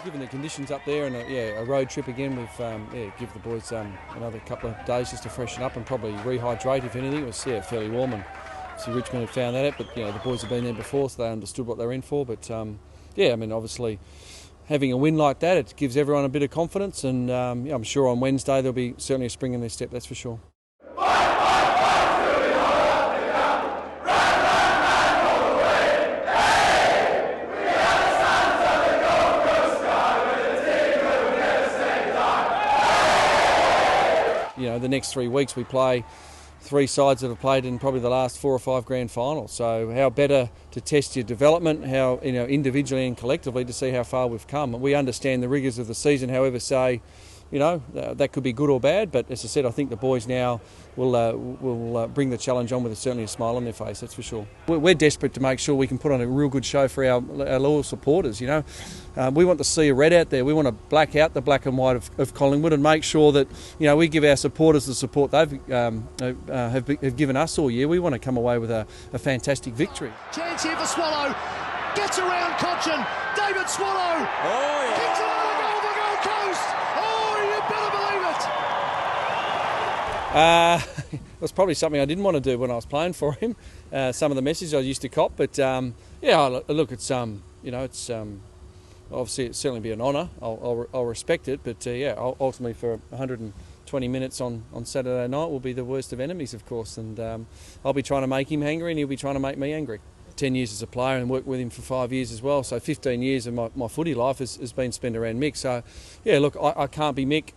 given the conditions up there and a road trip again, we've give the boys another couple of days just to freshen up and probably rehydrate if anything. It was fairly warm, and see Richmond had found that out, but the boys have been there before, so they understood what they're in for. But obviously having a win like that, it gives everyone a bit of confidence, and I'm sure on Wednesday there'll be certainly a spring in their step, that's for sure. The next 3 weeks we play 3 sides that have played in probably the last 4 or 5 grand finals. So how better to test your development, how individually and collectively to see how far we've come. We understand the rigours of the season, however, that could be good or bad. But as I said, I think the boys now will bring the challenge on with certainly a smile on their face. That's for sure. We're desperate to make sure we can put on a real good show for our loyal supporters. We want to see a red out there. We want to black out the black and white of Collingwood and make sure that we give our supporters the support they've have given us all year. We want to come away with a fantastic victory. Chance here for Swallow. Gets around Cochin. David Swallow. Kicks it on the goal for Gold Coast. You better believe it. It was probably something I didn't want to do when I was playing for him. Some of the messages I used to cop, but look, it's obviously it'd certainly be an honour. I'll respect it, but ultimately for 120 minutes on Saturday night will be the worst of enemies, of course, and I'll be trying to make him angry, and he'll be trying to make me angry. 10 years as a player and worked with him for 5 years as well, so 15 years of my footy life has been spent around Mick. So look, I can't be Mick,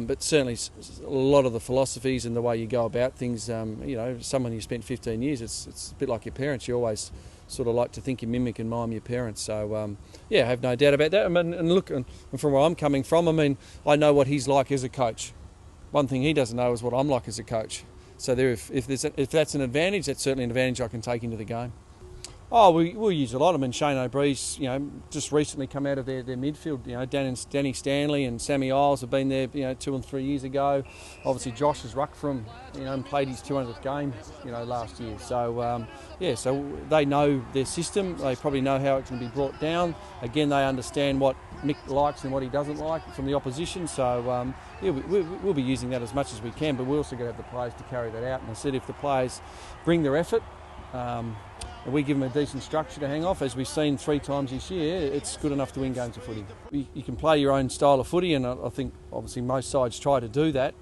but certainly a lot of the philosophies and the way you go about things, someone you spent 15 years, it's a bit like your parents. You always sort of like to think you mimic and mime your parents. So I have no doubt about that. And look, and from where I'm coming from, I know what he's like as a coach. One thing he doesn't know is what I'm like as a coach. So if that's an advantage, that's certainly an advantage I can take into the game. We'll use a lot. Shane O'Brien's, just recently come out of their midfield. Danny Stanley and Sammy Isles have been there, 2 and 3 years ago. Obviously, Josh has rucked from, and played his 200th game, last year. So, so they know their system. They probably know how it can be brought down. Again, they understand what Mick likes and what he doesn't like from the opposition. So, we'll be using that as much as we can, but we also got to have the players to carry that out. And I said, if the players bring their effort, and we give them a decent structure to hang off, as we've seen 3 times this year, it's good enough to win games of footy. You can play your own style of footy, and I think obviously most sides try to do that.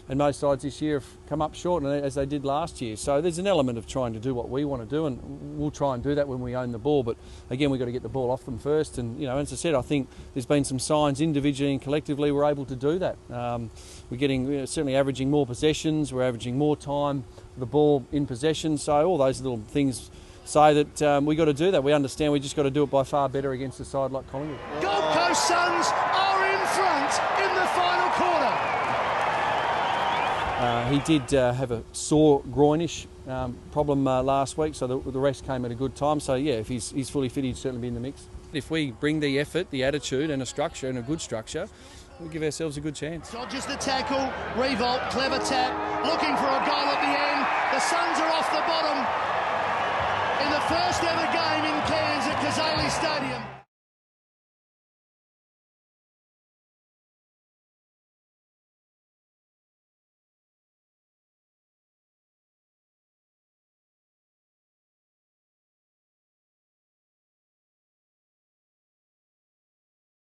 And most sides this year have come up short, as they did last year. So there's an element of trying to do what we want to do, and we'll try and do that when we own the ball. But again, we've got to get the ball off them first. And as I said, I think there's been some signs individually and collectively we're able to do that. We're getting certainly averaging more possessions. We're averaging more time the ball in possession. So all those little things say that we got to do that. We understand we just got to do it by far better against a side like Collingwood. Gold Coast Suns are in front in the final quarter. He did have a sore groinish problem last week, so the rest came at a good time. So if he's fully fit, he'd certainly be in the mix. If we bring the effort, the attitude and a structure, and a good structure, we'll give ourselves a good chance. Dodges the tackle, Revolt, clever tap, looking for a goal at the end. The Suns are off the bottom in the first ever game in Cairns at Kazali Stadium.